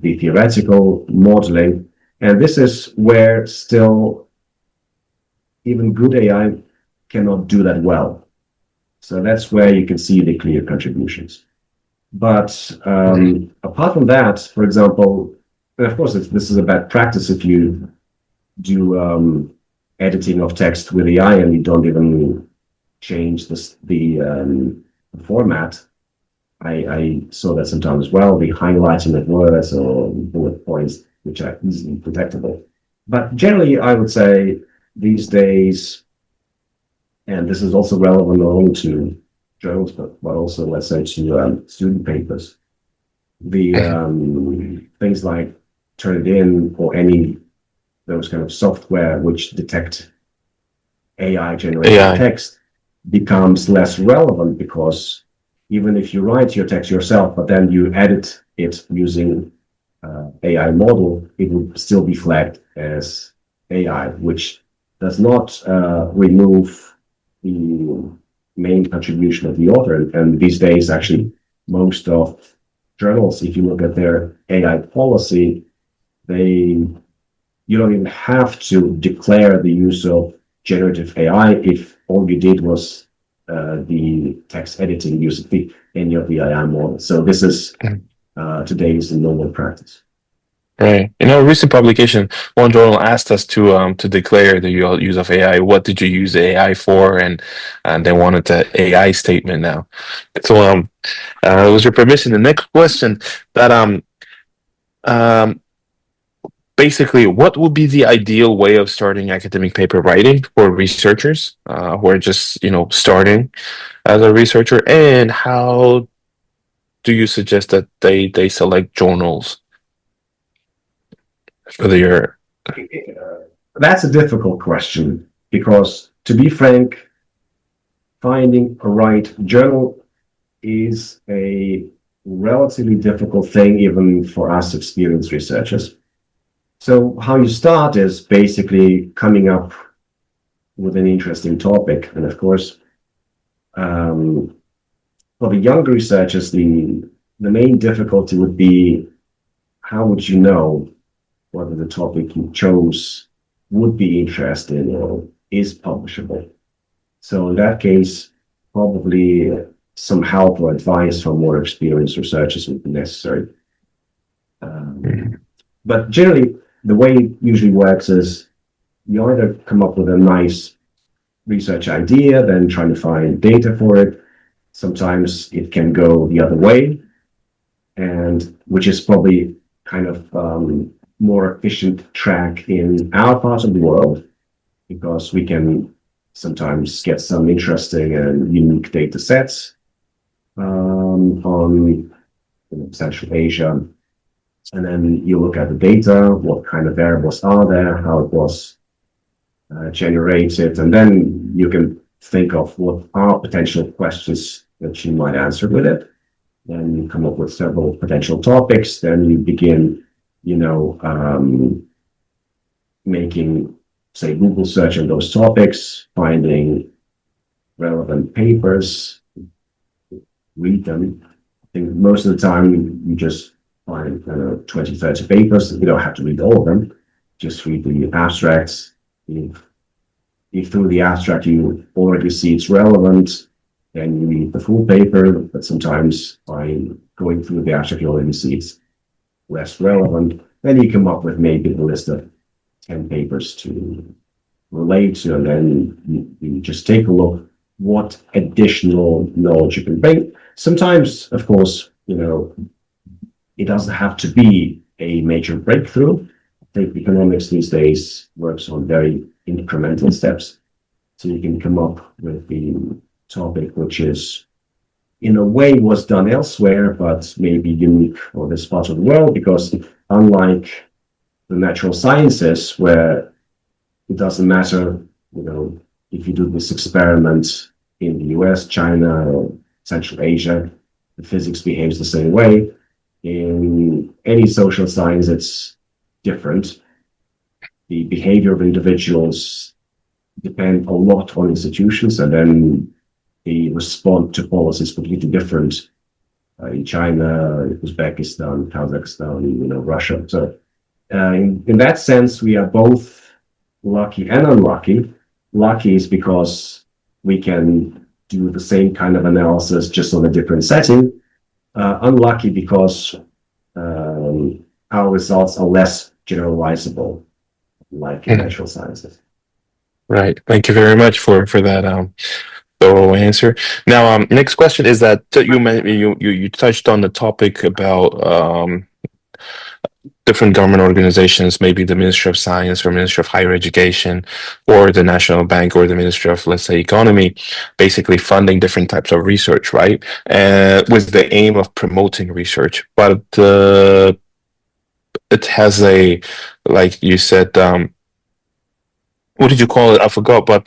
the theoretical modeling. And this is where still even good AI cannot do that well. So that's where you can see the clear contributions. But apart from that, for example, and of course, this is a bad practice if you do editing of text with AI and you don't even change the format. I saw that sometimes as well, the highlighting of words or bullet points, which are easily detectable. But generally, I would say these days, and this is also relevant not only to journals, but also, let's say, to student papers, the things like Turnitin or any those kind of software which detect AI generated text becomes less relevant, because even if you write your text yourself, but then you edit it using AI model, it will still be flagged as AI, which does not remove the main contribution of the author. And these days, actually, most of journals, if you look at their AI policy, you don't even have to declare the use of generative AI if all you did was the text editing using any of the AI models. So this is today's normal practice. Right. In a recent publication, one journal asked us to declare the use of AI. What did you use AI for? And they wanted the AI statement now. So with your permission, the next question that basically, what would be the ideal way of starting academic paper writing for researchers who are just starting as a researcher, and how do you suggest that they select journals for their? That's a difficult question, because, to be frank, finding a right journal is a relatively difficult thing, even for us experienced researchers. So how you start is basically coming up with an interesting topic. And of course, for the younger researchers, the main difficulty would be, how would you know whether the topic you chose would be interesting or is publishable? So in that case, probably some help or advice from more experienced researchers would be necessary. But generally, the way it usually works is you either come up with a nice research idea, then trying to find data for it. Sometimes it can go the other way, and which is probably kind of more efficient track in our part of the world, because we can sometimes get some interesting and unique data sets on Central Asia. And then you look at the data, what kind of variables are there, how it was generated, and then you can think of what are potential questions that you might answer with it. Then you come up with several potential topics. Then you begin, making, say, Google search on those topics, finding relevant papers, read them. I think most of the time you just find 20, 30 papers. You don't have to read all of them. Just read the abstracts. If through the abstract you already see it's relevant, then you read the full paper. But sometimes by going through the abstract, you already see it's less relevant. Then you come up with maybe a list of 10 papers to relate to, and then you just take a look what additional knowledge you can bring. sometimes, of course, it doesn't have to be a major breakthrough. I think economics these days works on very incremental steps. So you can come up with the topic which is, in a way, was done elsewhere, but maybe unique for this part of the world, because unlike the natural sciences, where it doesn't matter, if you do this experiment in the US, China, or Central Asia, the physics behaves the same way. In any social science, it's different. The behavior of individuals depend a lot on institutions, and then the response to policies is completely different in China, Uzbekistan, Kazakhstan, Russia. So in that sense, we are both lucky and unlucky. Lucky is because we can do the same kind of analysis just on a different setting. Unlucky because our results are less generalizable, like in natural sciences. Right. Thank you very much for that thorough answer. Now, next question is that you touched on the topic about different government organizations, maybe the Ministry of Science or Ministry of Higher Education, or the National Bank or the Ministry of, let's say, Economy, basically funding different types of research, right? With the aim of promoting research. But it has like you said, what did you call it? I forgot. But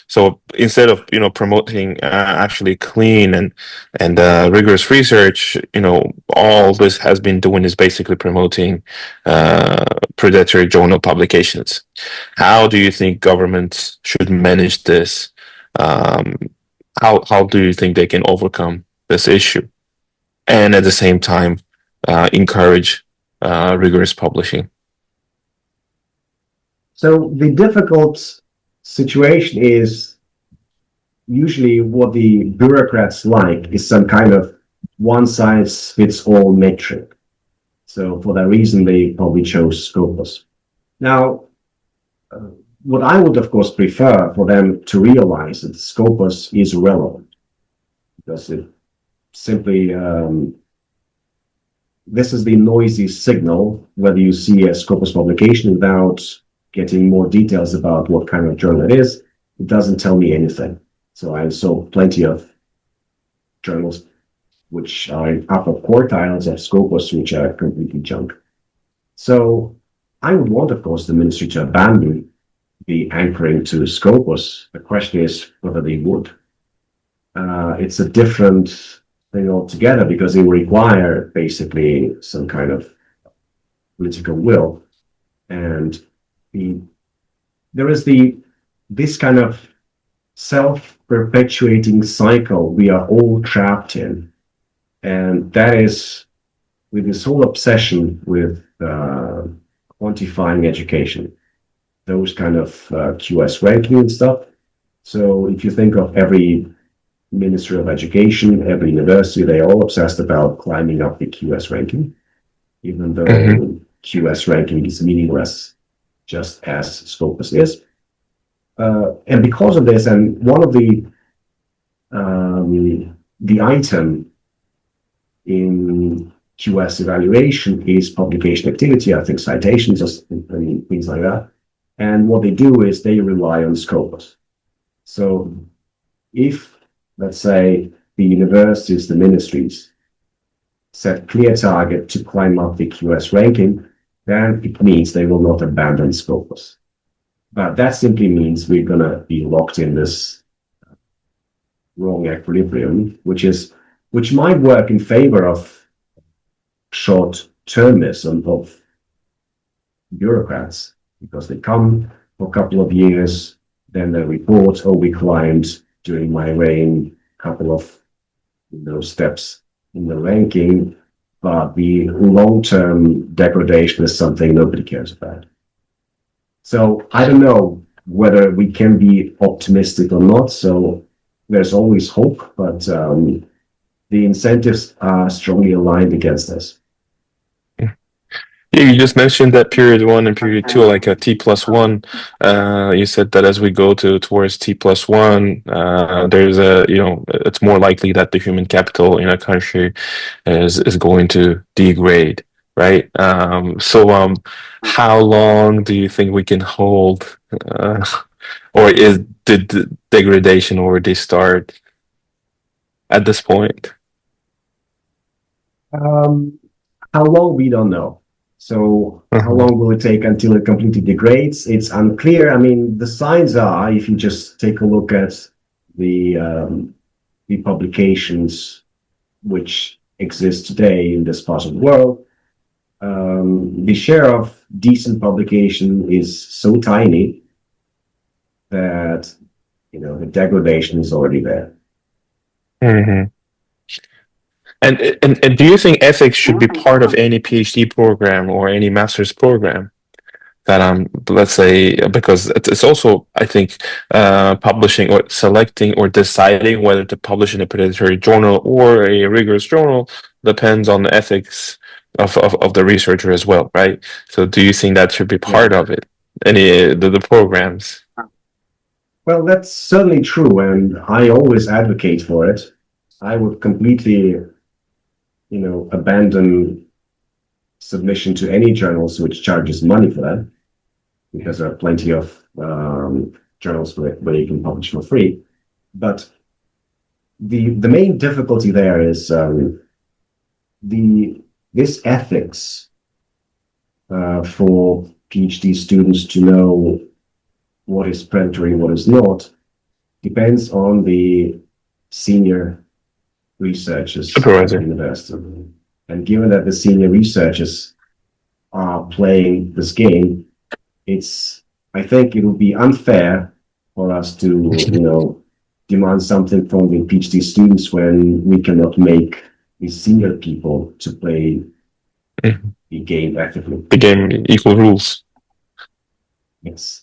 so instead of promoting actually clean and rigorous research, all this has been doing is basically promoting predatory journal publications. How do you think governments should manage this? How do you think they can overcome this issue and at the same time encourage rigorous publishing? So the difficult situation is usually what the bureaucrats like is some kind of one-size-fits-all metric. So for that reason, they probably chose Scopus. Now, what I would, of course, prefer for them to realize that Scopus is relevant, because it simply, this is the noisy signal, whether you see a Scopus publication without getting more details about what kind of journal it is, it doesn't tell me anything. So I saw plenty of journals which are in upper quartiles of Scopus, which are completely junk. So I would want, of course, the ministry to abandon the anchoring to Scopus. The question is whether they would. It's a different thing altogether, because it will require basically some kind of political will. And there is this kind of self-perpetuating cycle we are all trapped in. And that is with this whole obsession with quantifying education, those kind of QS ranking and stuff. So if you think of every Ministry of Education, every university, they're all obsessed about climbing up the QS ranking, even though QS ranking is meaningless, just as Scopus is. And because of this, and one of the item in QS evaluation is publication activity, I think citations, things like that. And what they do is they rely on Scopus. So if, let's say, the universities, the ministries, set clear target to climb up the QS ranking, then it means they will not abandon Scopus. But that simply means we're going to be locked in this wrong equilibrium, which might work in favor of short-termism of bureaucrats, because they come for a couple of years, then they report, oh, we climbed during my reign a couple of steps in the ranking, but the long-term degradation is something nobody cares about. So I don't know whether we can be optimistic or not. So there's always hope, but the incentives are strongly aligned against us. Yeah, you just mentioned that period one and period two, like a T plus one. You said that as we go towards T plus one, there's it's more likely that the human capital in a country is going to degrade, right? How long do you think we can hold, or is the degradation already start at this point? Um, how long we don't know. So how Uh-huh. long will it take until it completely degrades? It's unclear. I mean, the signs are, if you just take a look at the um, the publications which exist today in this part of the world, the share of decent publication is so tiny that the degradation is already there. Mhm. And do you think ethics should be part of any PhD program or any master's program? That let's say, because it's also, I think, publishing or selecting or deciding whether to publish in a predatory journal or a rigorous journal depends on the ethics of the researcher as well, right? So do you think that should be Yeah. part of it? Any the programs? Well, that's certainly true, and I always advocate for it. I would completely, abandon submission to any journals which charges money for that, because there are plenty of journals where you can publish for free. But the main difficulty there is the this ethics for PhD students to know what is predatory, what is not, depends on the senior researchers at the Supervisor. university. And given that the senior researchers are playing this game, I think it would be unfair for us to, demand something from the PhD students when we cannot make the senior people to play Mhm. the game ethically. The game equal rules. Yes.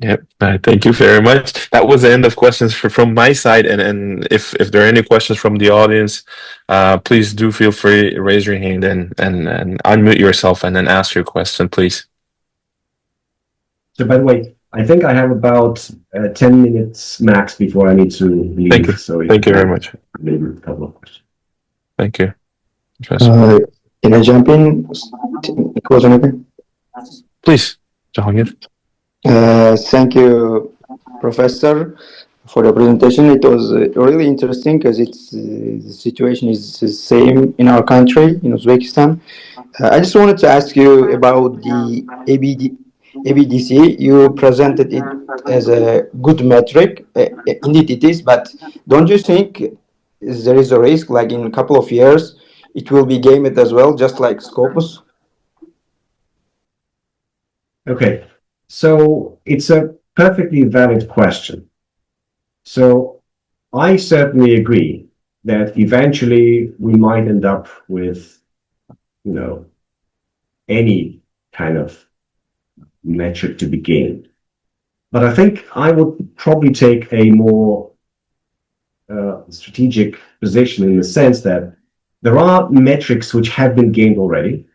Yep. Thank you very much. That was the end of questions from my side. And if there are any questions from the audience, please do feel free to raise your hand and unmute yourself and then ask your question, please. So, by the way, I think I have about 10 minutes max before I need to Thank leave. you. So, if Thank you you very have much. maybe a couple of questions. Thank you, Professor. Uh, can I jump in? Ikboljon okay? Please, Jahangir. Thank you, Professor, for the presentation. It was really interesting because the situation is the same in our country, in Uzbekistan. I just wanted to ask you about the ABDC. You presented it as a good metric. Indeed, it is. But don't you think there is a risk, like in a couple of years, it will be gamed as well, just like Scopus? Okay. So, it's a perfectly valid question. So, I certainly agree that eventually we might end up with, any kind of metric to be gained. But I think I would probably take a more strategic position in the sense that there are metrics which have been gained already,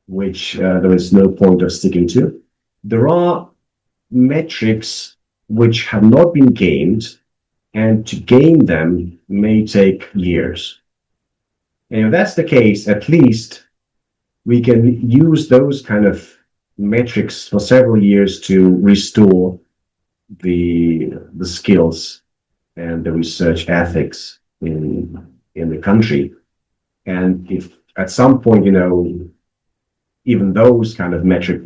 which there is no point of sticking to. There are metrics which have not been gained, and to gain them may take years. And if that's the case, at least we can use those kind of metrics for several years to restore the skills and the research ethics in the country. And if at some point, even those kind of metric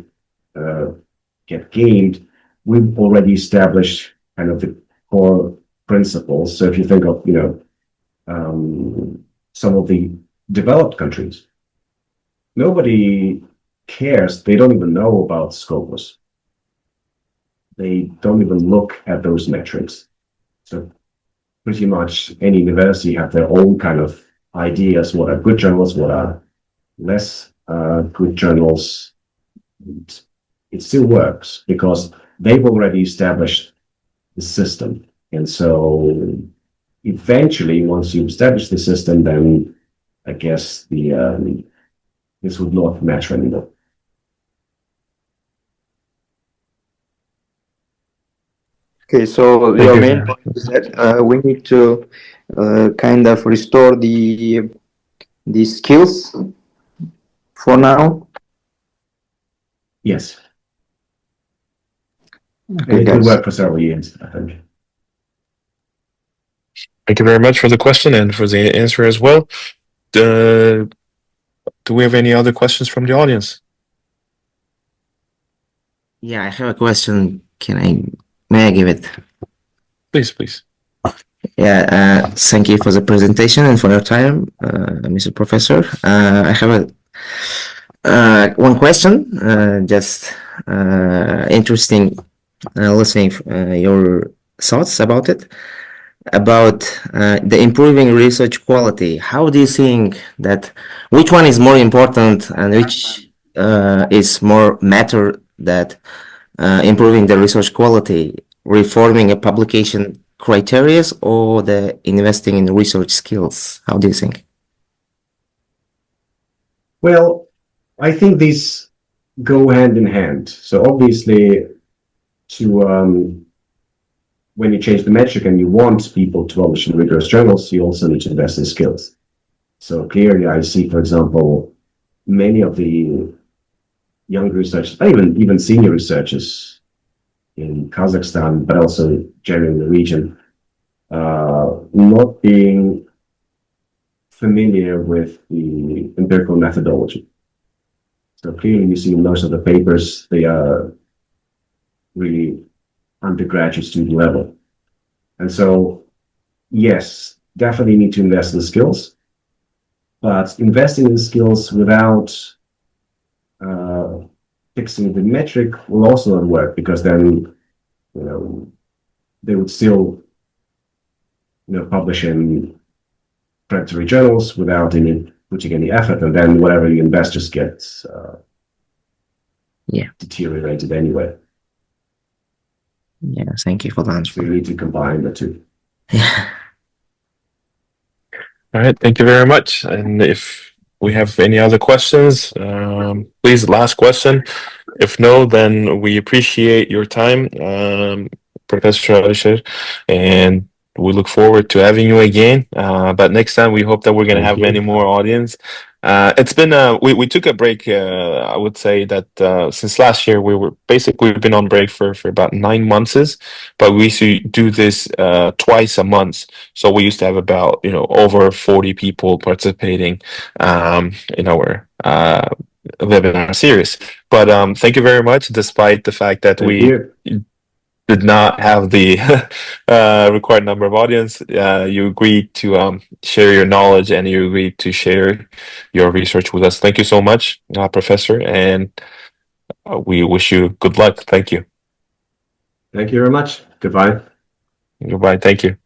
get gained, we've already established kind of the core principles. So if you think of, some of the developed countries, nobody cares. They don't even know about Scopus. They don't even look at those metrics. So pretty much any university have their own kind of ideas, what are good journals, what are less good journals. It still works because they've already established the system. And so eventually, once you establish the system, then I guess the this would not matter anymore. Okay, so Thank your you. main point is that we need to kind of restore the skills for now. Yes. Okay, And it will guys. work for several years, I think. Thank you very much for the question and for the answer as well. Do we have any other questions from the audience? Yeah, I have a question. May I give it? Please, please. Yeah, thank you for the presentation and for your time, Mr. Professor. I have one question, just interesting listening your thoughts about it, about the improving research quality. How do you think that, which one is more important and which is more matter that improving the research quality, reforming a publication criteria or the investing in research skills? How do you think? Well, I think these go hand in hand. So obviously, when you change the metric and you want people to publish in rigorous journals, you also need to invest in skills. So clearly, I see, for example, many of the young researchers, even senior researchers in Kazakhstan, but also generally in the region, not being familiar with the empirical methodology. So clearly, you see in most of the papers, they are really undergraduate student level. And so, yes, definitely need to invest in skills, but investing in skills without fixing the metric will also not work, because then, they would still, publish in predatory journals without putting any effort, and then whatever the investors get deteriorated anyway. Yeah, thank you for the answer. So you need to combine the two. Yeah. All right, thank you very much. And if we have any other questions, please, last question. If no, then we appreciate your time, Professor Alisher, and we look forward to having you again. But next time, we hope that we're going to have many more audience. It's been we took a break. I would say that since last year we've been on break for about 9 months, but we used to do this twice a month. So we used to have about over 40 people participating in our webinar series. But thank you very much, despite the fact that we did not have the required number of audience. You agreed to share your knowledge, and you agreed to share your research with us. Thank you so much, Professor, and we wish you good luck. Thank you. Thank you very much. Goodbye. Goodbye. Thank you.